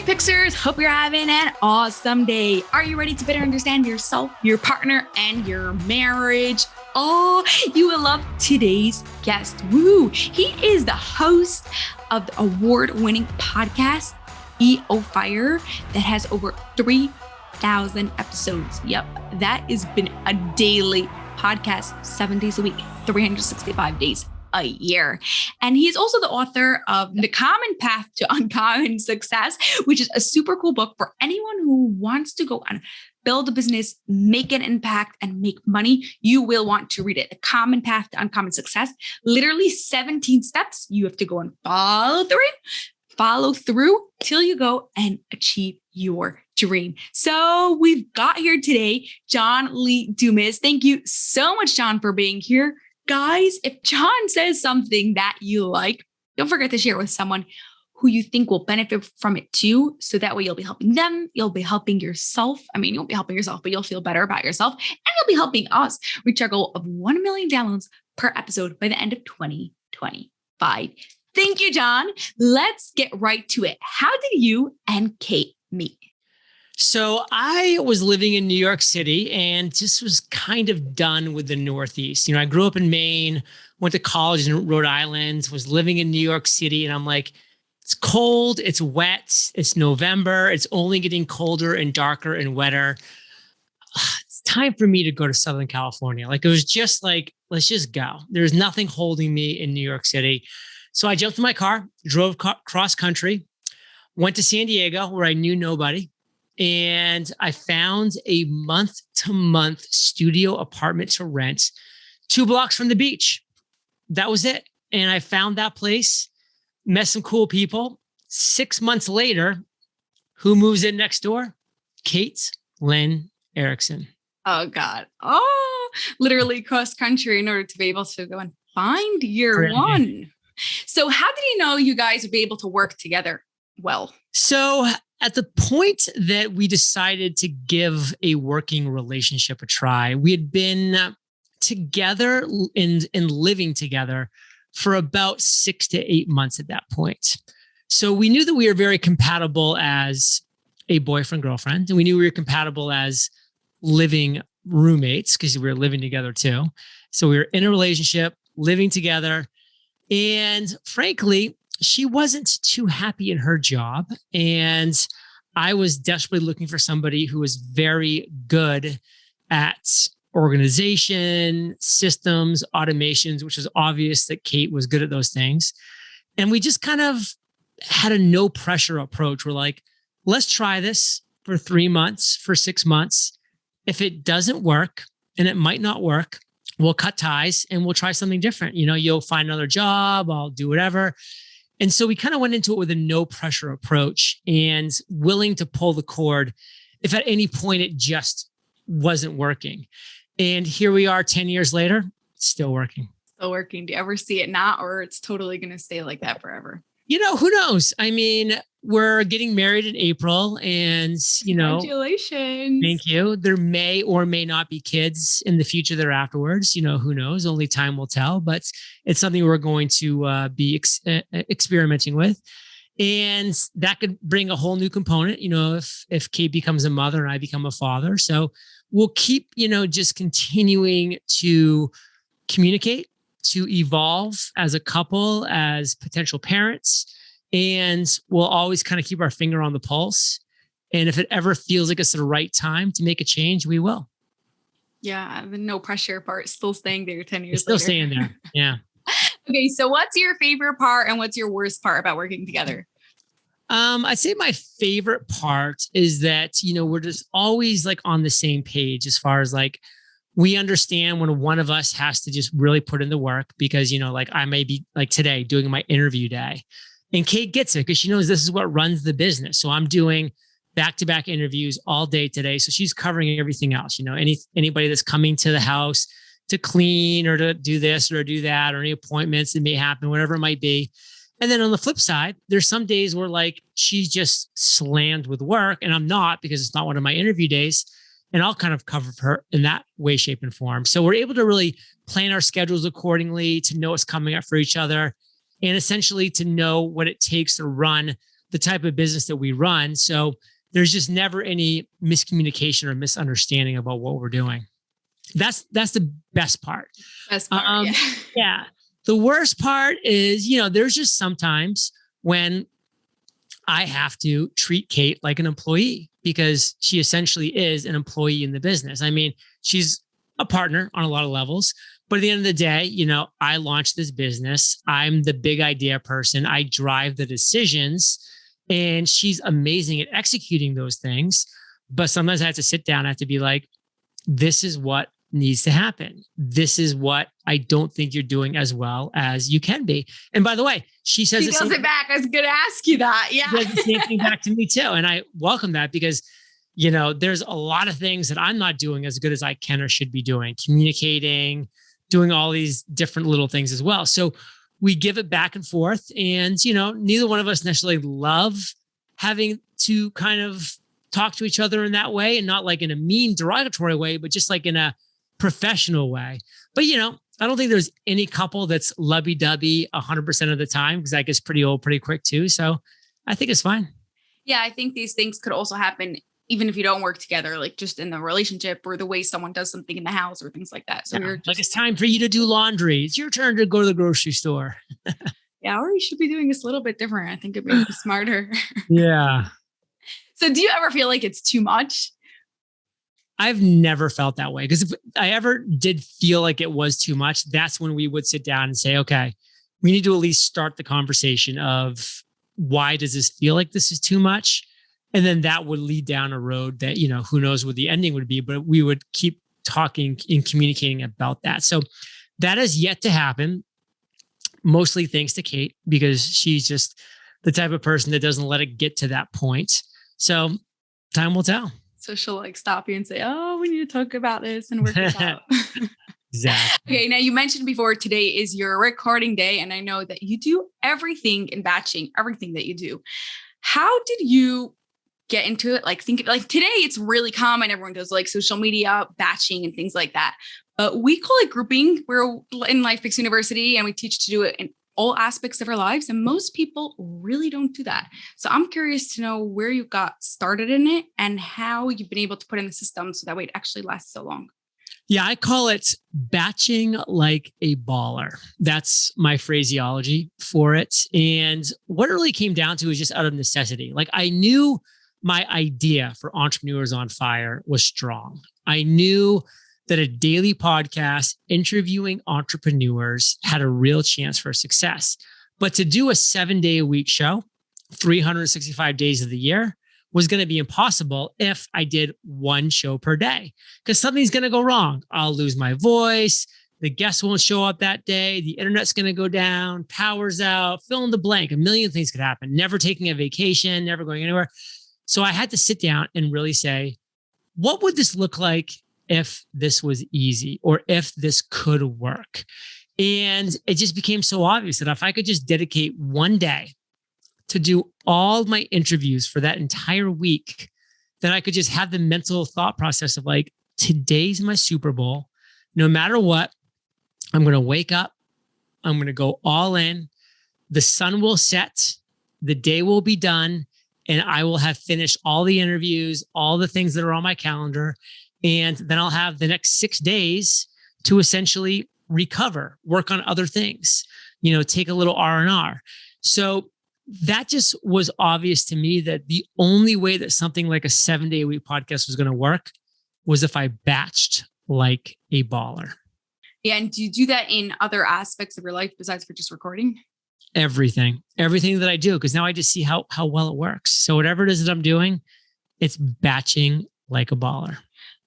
Fixers, hope you're having an awesome day. Are you ready to better understand yourself, your partner, and your marriage? Oh, you will love today's guest. Woo! He is the host of the award-winning podcast, EO Fire, that has over 3,000 episodes. Yep, that has been a daily podcast, 7 days a week, 365 days a year. And he's also the author of The Common Path to Uncommon Success, which is a super cool book for anyone who wants to go and build a business, make an impact, and make money. You will want to read it. The Common Path to Uncommon Success, literally 17 steps you have to go and follow through till you go and achieve your dream. So we've got here today, John Lee Dumas. Thank you so much, John, for being here. Guys, if John says something that you like, don't forget to share it with someone who you think will benefit from it too. So that way you'll be helping them. You'll be helping yourself. I mean, you won't be helping yourself, but you'll feel better about yourself. And you'll be helping us reach our goal of 1 million downloads per episode by the end of 2025. Thank you, John. Let's get right to it. How did you and Kate meet? So I was living in New York City and just was kind of done with the Northeast. I grew up in Maine, went to college in Rhode Island, was living in New York City. And I'm like, it's cold, it's wet, it's November, it's only getting colder and darker and wetter. It's time for me to go to Southern California. Like, it was just like, let's just go. There's nothing holding me in New York City. So I jumped in my car, drove cross country, went to San Diego where I knew nobody. And I found a month-to-month studio apartment to rent 2 blocks from the beach. That was it. And I found that place, met some cool people. 6 months later, who moves in next door? Kate Lynn Erickson. Oh, God. Oh, literally cross country in order to be able to go and find your one. So how did you know you guys would be able to work together well? So at the point that we decided to give a working relationship a try, we had been together and living together for about 6 to 8 months at that point. So we knew that we were very compatible as a boyfriend-girlfriend, and we knew we were compatible as living roommates because we were living together too. So we were in a relationship, living together, and frankly, she wasn't too happy in her job. And I was desperately looking for somebody who was very good at organization, systems, automations, which was obvious that Kate was good at those things. And we just kind of had a no pressure approach. We're like, let's try this for 3 months, for 6 months. If it doesn't work, and it might not work, we'll cut ties and we'll try something different. You'll find another job, I'll do whatever. And so we kind of went into it with a no pressure approach and willing to pull the cord if at any point it just wasn't working. And here we are 10 years later, still working. Still working. Do you ever see it not, or it's totally going to stay like that forever? Who knows? I mean, we're getting married in April and, congratulations. Thank you. There may or may not be kids in the future there afterwards. Who knows? Only time will tell, but it's something we're going to be experimenting with. And that could bring a whole new component, if Kate becomes a mother and I become a father. So we'll keep, just continuing to communicate, to evolve as a couple, as potential parents. And we'll always kind of keep our finger on the pulse. And if it ever feels like it's the right time to make a change, we will. Yeah. The no pressure part still staying there 10 years later. Still staying there. Yeah. Okay. So what's your favorite part and what's your worst part about working together? I'd say my favorite part is that, we're just always like on the same page as far as like, we understand when one of us has to just really put in the work because, like I may be like today doing my interview day and Kate gets it because she knows this is what runs the business. So I'm doing back-to-back interviews all day today. So she's covering everything else, anybody that's coming to the house to clean or to do this or do that, or any appointments that may happen, whatever it might be. And then on the flip side, there's some days where like she's just slammed with work and I'm not because it's not one of my interview days. And I'll kind of cover for her in that way, shape, and form. So we're able to really plan our schedules accordingly, to know what's coming up for each other, and essentially to know what it takes to run the type of business that we run. So there's just never any miscommunication or misunderstanding about what we're doing. That's the best part. Best part, yeah. Yeah. The worst part is, there's just sometimes when I have to treat Kate like an employee because she essentially is an employee in the business. I mean, she's a partner on a lot of levels, but at the end of the day, I launched this business. I'm the big idea person. I drive the decisions, and she's amazing at executing those things. But sometimes I have to sit down. I have to be like, this is what needs to happen. This is what I don't think you're doing as well as you can be. And by the way, she says she does it back. I was going to ask you that. Yeah. She does the same thing back to me too. And I welcome that because, there's a lot of things that I'm not doing as good as I can or should be doing, communicating, doing all these different little things as well. So we give it back and forth, and, neither one of us necessarily love having to kind of talk to each other in that way, and not like in a mean, derogatory way, but just like in a professional way. But, I don't think there's any couple that's lovey-dovey 100% of the time, because that gets pretty old pretty quick too. So I think it's fine. Yeah, I think these things could also happen even if you don't work together, like just in the relationship or the way someone does something in the house or things like that. So you're just, like, it's time for you to do laundry. It's your turn to go to the grocery store. Yeah, or you should be doing this a little bit different. I think it'd be smarter. Yeah. So do you ever feel like it's too much? I've never felt that way, because if I ever did feel like it was too much, that's when we would sit down and say, okay, we need to at least start the conversation of why does this feel like this is too much? And then that would lead down a road that, who knows what the ending would be, but we would keep talking and communicating about that. So that has yet to happen, mostly thanks to Kate, because she's just the type of person that doesn't let it get to that point. So time will tell. So she'll like stop you and say, oh, we need to talk about this and work this out. Exactly. Okay. Now you mentioned before today is your recording day. And I know that you do everything in batching, everything that you do. How did you get into it? Like today it's really common. Everyone does like social media batching and things like that, but we call it grouping. We're in Life Picks University and we teach to do it in all aspects of our lives. And most people really don't do that. So I'm curious to know where you got started in it and how you've been able to put in the system so that way it actually lasts so long. Yeah, I call it batching like a baller. That's my phraseology for it. And what it really came down to is just out of necessity. Like, I knew my idea for Entrepreneurs on Fire was strong. I knew that a daily podcast interviewing entrepreneurs had a real chance for success. But to do a 7-day-a-week show, 365 days of the year, was going to be impossible if I did one show per day, because something's going to go wrong. I'll lose my voice. The guests won't show up that day. The internet's going to go down. Power's out. Fill in the blank. A million things could happen. Never taking a vacation, never going anywhere. So I had to sit down and really say, what would this look like if this was easy, or if this could work? And it just became so obvious that if I could just dedicate one day to do all my interviews for that entire week, then I could just have the mental thought process of like, today's my Super Bowl. No matter what, I'm going to wake up. I'm going to go all in. The sun will set. The day will be done. And I will have finished all the interviews, all the things that are on my calendar. And then I'll have the next 6 days to essentially recover, work on other things, take a little R&R. So that just was obvious to me that the only way that something like a 7-day-a-week podcast was going to work was if I batched like a baller. Yeah. And do you do that in other aspects of your life besides for just recording? Everything that I do, because now I just see how well it works. So whatever it is that I'm doing, it's batching like a baller.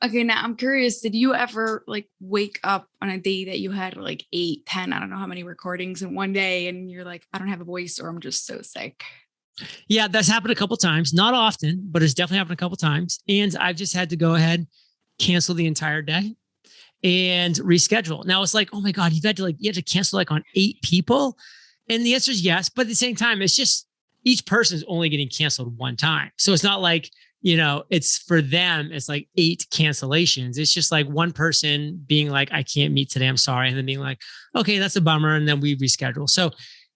Okay. Now I'm curious, did you ever like wake up on a day that you had like 8, 10, I don't know how many recordings in one day, and you're like, I don't have a voice, or I'm just so sick? Yeah, that's happened a couple of times. Not often, but it's definitely happened a couple of times. And I've just had to go ahead, cancel the entire day and reschedule. Now it's like, oh my God, you had to cancel like on 8 people. And the answer is yes. But at the same time, it's just each person is only getting canceled one time. So it's not like, it's for them, it's like 8 cancellations. It's just like one person being like, I can't meet today, I'm sorry. And then being like, okay, that's a bummer. And then we reschedule. So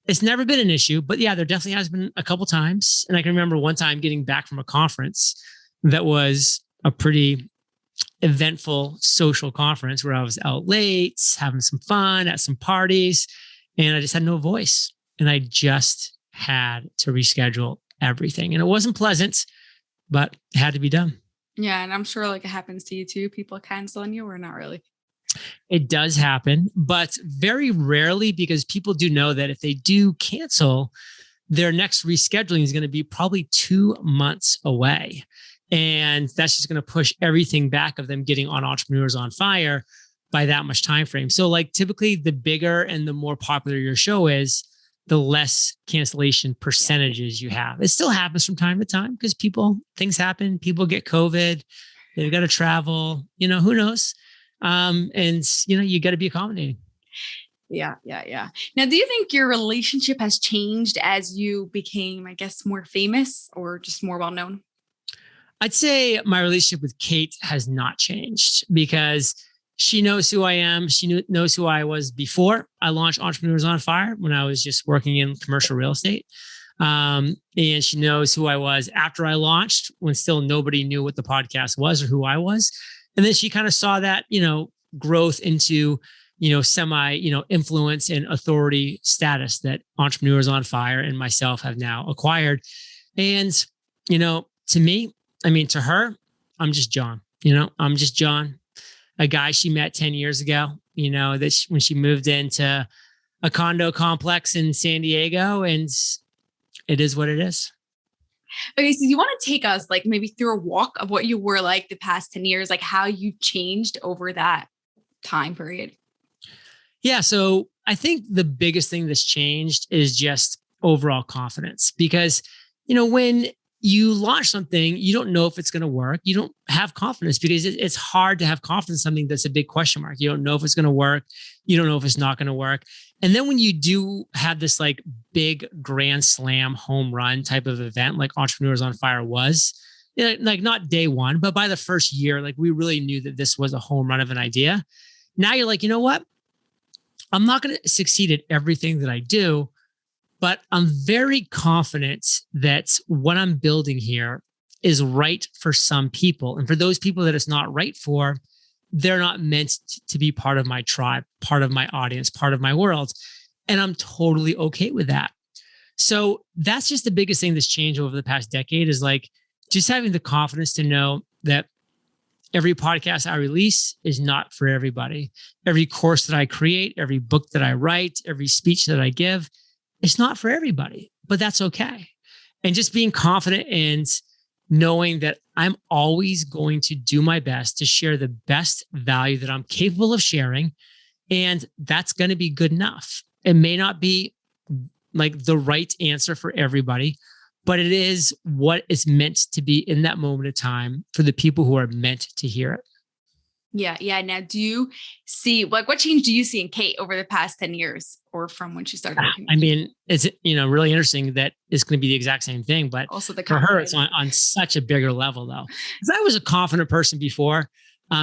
it's never been an issue, but yeah, there definitely has been a couple times. And I can remember one time getting back from a conference that was a pretty eventful social conference where I was out late, having some fun at some parties, and I just had no voice. And I just had to reschedule everything. And it wasn't pleasant, but it had to be done. Yeah. And I'm sure like it happens to you too. People cancel on you or not really? It does happen, but very rarely, because people do know that if they do cancel, their next rescheduling is going to be probably 2 months away. And that's just going to push everything back of them getting on Entrepreneurs on Fire by that much time frame. So like typically the bigger and the more popular your show is, the less cancellation percentages you have. It still happens from time to time because things happen. People get COVID. They've got to travel, who knows? And you got to be accommodating. Yeah. Now, do you think your relationship has changed as you became, I guess, more famous or just more well-known? I'd say my relationship with Kate has not changed because she knows who I am. She knows who I was before I launched Entrepreneurs on Fire when I was just working in commercial real estate. And she knows who I was after I launched when still nobody knew what the podcast was or who I was. And then she kind of saw that, growth into, semi, influence and authority status that Entrepreneurs on Fire and myself have now acquired. And, to me, to her, I'm just John, I'm just John, a guy she met 10 years ago, when she moved into a condo complex in San Diego, and it is what it is. Okay, so you want to take us like maybe through a walk of what you were like the past 10 years, like how you changed over that time period? Yeah. So I think the biggest thing that's changed is just overall confidence because, when you launch something, you don't know if it's going to work. You don't have confidence because it's hard to have confidence in something that's a big question mark. You don't know if it's going to work. You don't know if it's not going to work. And then when you do have this like big grand slam home run type of event, like Entrepreneurs on Fire was, like not day one, but by the first year, like we really knew that this was a home run of an idea. Now you're like, you know what? I'm not going to succeed at everything that I do, but I'm very confident that what I'm building here is right for some people. And for those people that it's not right for, they're not meant to be part of my tribe, part of my audience, part of my world. And I'm totally okay with that. So that's just the biggest thing that's changed over the past decade is like just having the confidence to know that every podcast I release is not for everybody. Every course that I create, every book that I write, every speech that I give, it's not for everybody, but that's okay. And just being confident and knowing that I'm always going to do my best to share the best value that I'm capable of sharing. And that's going to be good enough. It may not be like the right answer for everybody, but it is what is meant to be in that moment of time for the people who are meant to hear it. Yeah. Now, do you see what change do you see in Kate over the past 10 years or from when she started working? It's, really interesting that it's going to be the exact same thing, but also for her, it's on such a bigger level though. Because I was a confident person before,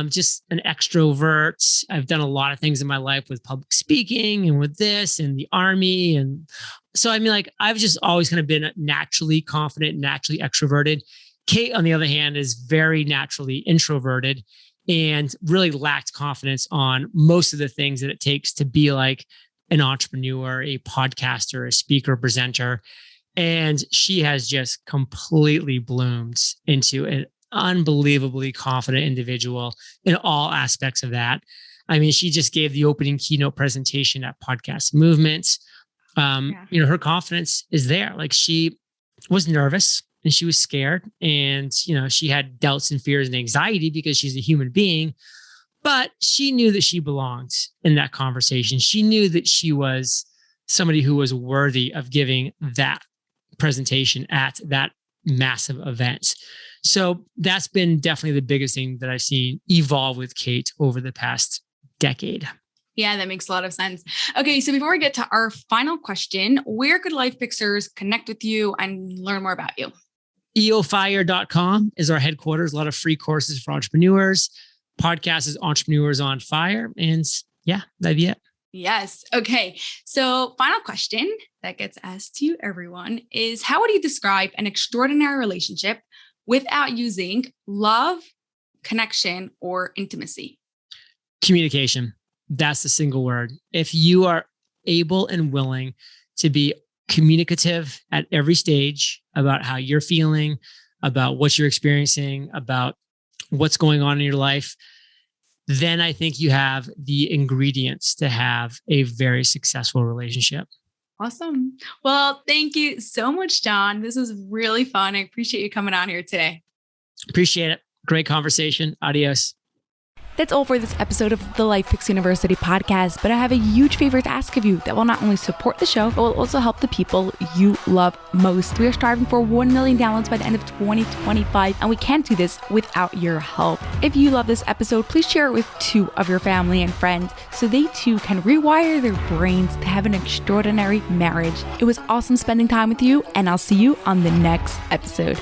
just an extrovert. I've done a lot of things in my life with public speaking and with this and the army. And so, I've just always kind of been naturally confident, naturally extroverted. Kate, on the other hand, is very naturally introverted and really lacked confidence on most of the things that it takes to be like an entrepreneur, a podcaster, a speaker, presenter. And she has just completely bloomed into an unbelievably confident individual in all aspects of that. She just gave the opening keynote presentation at Podcast Movement. Her confidence is there. Like she was nervous and she was scared and, she had doubts and fears and anxiety because she's a human being, but she knew that she belonged in that conversation. She knew that she was somebody who was worthy of giving that presentation at that massive event. So that's been definitely the biggest thing that I've seen evolve with Kate over the past decade. Yeah, that makes a lot of sense. Okay, so before we get to our final question, where could Life Fixers connect with you and learn more about you? eofire.com is our headquarters. A lot of free courses for entrepreneurs. Podcast is Entrepreneurs on Fire. And yeah, that'd be it. Yes. Okay. So, final question that gets asked to everyone is, how would you describe an extraordinary relationship without using love, connection, or intimacy? Communication. That's the single word. If you are able and willing to be communicative at every stage about how you're feeling, about what you're experiencing, about what's going on in your life, then I think you have the ingredients to have a very successful relationship. Awesome. Well, thank you so much, John. This was really fun. I appreciate you coming on here today. Appreciate it. Great conversation. Adios. That's all for this episode of the Life Fix University podcast, but I have a huge favor to ask of you that will not only support the show, but will also help the people you love most. We are striving for 1 million downloads by the end of 2025, and we can't do this without your help. If you love this episode, please share it with 2 of your family and friends so they too can rewire their brains to have an extraordinary marriage. It was awesome spending time with you, and I'll see you on the next episode.